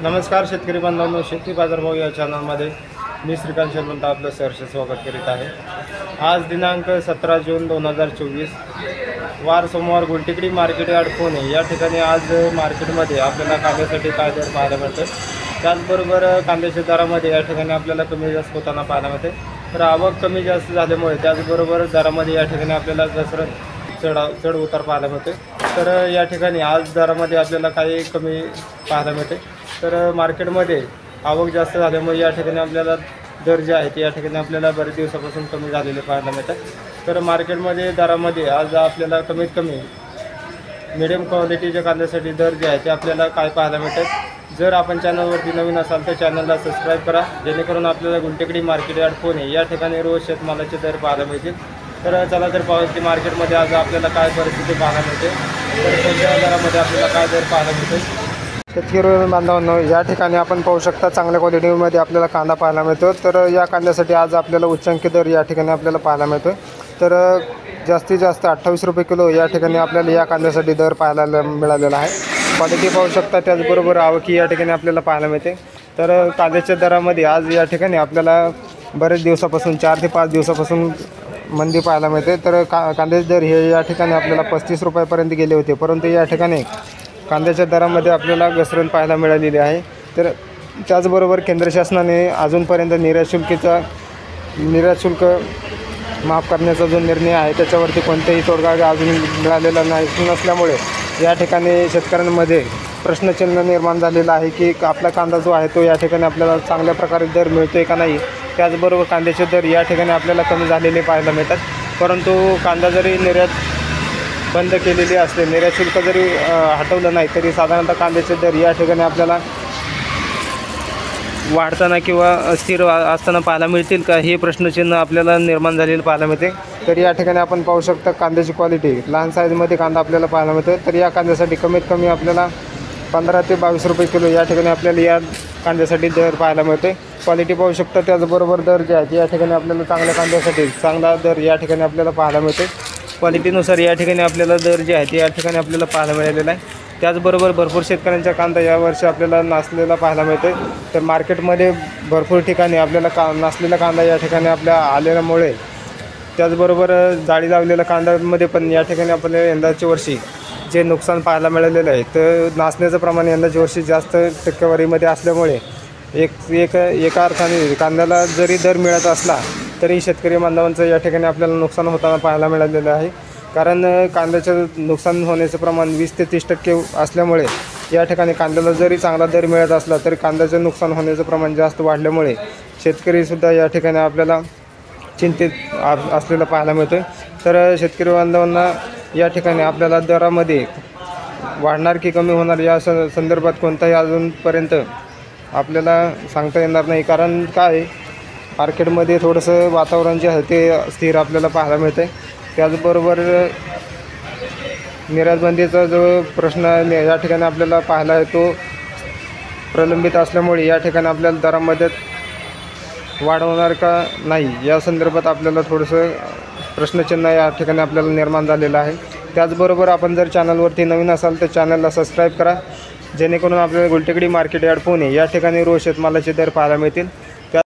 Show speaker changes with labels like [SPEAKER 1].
[SPEAKER 1] नमस्कार शेतकरी बांधवांनो, शेती बाजारभाव या चॅनलमध्ये मी श्रीकांत शर्मंता आपलं सहर्ष स्वागत करीत आहे। आज दिनांक 17 जून 2024 वार सोमवार गुलटेकडी मार्केट यार्ड पुणे या ठिकाणी आज मार्केटमध्ये आपल्याला कांद्यासाठी काय दर पाहायला मिळतो। त्याचबरोबर कांद्याच्या दरामध्ये या ठिकाणी आपल्याला कमी जास्त होताना पाहायला मिळते। तर आवक कमी जास्त झाल्यामुळे त्याचबरोबर दरामध्ये या ठिकाणी आपल्याला चढ उतार पाहायला मिळते। तर या ठिकाणी आज दरामध्ये आपल्याला काही कमी पाहायला मिळते। तर मार्केटमध्ये आवक जास्त झाल्यामुळे या ठिकाणी आपल्याला दर जे आहे ते या ठिकाणी आपल्याला बरेच दिवसापासून कमी झालेले पाहायला मिळतात। तर मार्केटमध्ये दरामध्ये आज आपल्याला कमीत कमी मिडियम क्वालिटीच्या कांद्यासाठी दर जे आहे ते आपल्याला काय पाहायला मिळतात। जर आपण चॅनलवरती नवीन असाल तर चॅनलला सबस्क्राईब करा, जेणेकरून आपल्याला गुलटेकडी मार्केट यार्ड पुणे या ठिकाणी रोज शेतमालाचे दर पाहायला मिळतील। तर चला तर पाहू की मार्केटमध्ये आज आपल्याला काय परिस्थिती पाहायला मिळते, तर कोणत्या दरामध्ये आपल्याला काय दर पाहायला मिळते। शेतकरी बांधवांनो, या ठिकाणी आपण पाहू शकता चांगल्या क्वालिटीमध्ये आपल्याला कांदा पाहायला मिळतो। तर या कांद्यासाठी आज आपल्याला उच्चांकी दर या ठिकाणी आपल्याला पाहायला मिळतो। तर जास्तीत जास्त 28 रुपये किलो या ठिकाणी आपल्याला या कांद्यासाठी दर पाहायला मिळालेला आहे। क्वालिटी पाहू शकता, त्याचबरोबर आवकी या ठिकाणी आपल्याला पाहायला मिळते। तर कांद्याच्या दरामध्ये आज या ठिकाणी आपल्याला बरेच दिवसापासून 4 ते 5 दिवसापासून मंदी पाहायला मिळते। तर कांद्याचे दर हे या ठिकाणी आपल्याला 35 रुपयापर्यंत गेले होते, परंतु या ठिकाणी कांद्याच्या दरामध्ये आपल्याला घसरण पाहायला मिळालेली आहे। तर त्याचबरोबर केंद्र शासनाने अजूनपर्यंत निर्यात शुल्क माफ करण्याचा जो निर्णय आहे त्याच्यावरती कोणताही तोडगा अजून मिळालेला नसल्यामुळे या ठिकाणी शेतकऱ्यांमध्ये प्रश्नचिन्ह निर्माण झालेला आहे की आपला कांदा जो आहे तो या ठिकाणी आपल्याला चांगल्या प्रकारे दर मिळतो आहे का नाही। त्याचबरोबर कांद्याचे दर या ठिकाणी आपल्याला कमी झालेले पाहायला मिळतात, परंतु कांदा जरी निर्यात बंद केलेली असते, निर्यात शुल्क जरी हटवलं नाही तरी साधारणतः कांद्याचे दर या ठिकाणी आपल्याला वाढताना किंवा स्थिर असताना पाहायला मिळतील का, हे प्रश्नचिन्ह आपल्याला निर्माण झालेलं पाहायला मिळते। तर या ठिकाणी आपण पाहू शकता कांद्याची क्वालिटी लहान साईजमध्ये कांदा आपल्याला पाहायला मिळतो। तर या कांद्यासाठी कमीत कमी आपल्याला 15 ते 22 रुपये किलो या ठिकाणी आपल्याला या कांद्यासाठी दर पाहायला मिळते। क्वालिटी पाहू शकता, त्याचबरोबर दर जे आहे या ठिकाणी आपल्याला चांगल्या कांद्यासाठी चांगला दर या ठिकाणी आपल्याला पाहायला मिळते। क्वालिटीनुसार या ठिकाणी आपल्याला दर जे आहे ते या ठिकाणी आपल्याला पाहायला मिळालेला आहे। त्याचबरोबर भरपूर शेतकऱ्यांचा कांदा यावर्षी आपल्याला नासलेला पाहायला मिळतो। तर मार्केटमध्ये भरपूर ठिकाणी आपल्याला नासलेला कांदा या ठिकाणी आपल्या आलेल्यामुळे त्याचबरोबर जाळी लावलेल्या कांद्यामध्ये पण या ठिकाणी आपल्याला यंदाच्या वर्षी जे नुकसान पाहायला मिळालेलं आहे, तर नासण्याचं प्रमाण यंदाच्या वर्षी जास्त टक्केवारीमध्ये असल्यामुळे एका अर्थाने कांद्याला जरी दर मिळत असला तरी शेतकरी बांधवांचं या ठिकाणी आपल्याला नुकसान होताना पाहायला मिळालेलं आहे। कारण कांद्याचं नुकसान होण्याचं प्रमाण 20 ते 30% असल्यामुळे या ठिकाणी कांद्याला जरी चांगला दर मिळत असला तरी कांद्याचं नुकसान होण्याचं प्रमाण जास्त वाढल्यामुळे शेतकरीसुद्धा या ठिकाणी आपल्याला चिंतित असलेलं पाहायला मिळतं। तर शेतकरी बांधवांना या ठिकाणी आपल्याला दरामध्ये वाढणार की कमी होणार या संदर्भात कोणताही अजूनपर्यंत आपल्याला सांगता येणार नाही। कारण काय मार्केटमध्ये थोडंसं वातावरण जे आहे ते स्थिर आपल्याला पाहायला मिळतं आहे। त्याचबरोबर निर्यातबंदीचा जो प्रश्न या ठिकाणी आपल्याला पाहायला तो प्रलंबित असल्यामुळे या ठिकाणी आपल्याला दरामध्ये वाढवणार का नाही या संदर्भात आपल्याला थोडंसं प्रश्नचिन्ह या ठिकाणी आपल्याला निर्माण झालेलं आहे। त्याचबरोबर आपण जर चॅनलवरती नवीन असाल तर चॅनलला सबस्क्राईब करा, जेणेकरून आपल्याला गुलटेकडी मार्केट यार्ड पुणे या ठिकाणी रोज शेतमालाचे दर पाहायला मिळतील।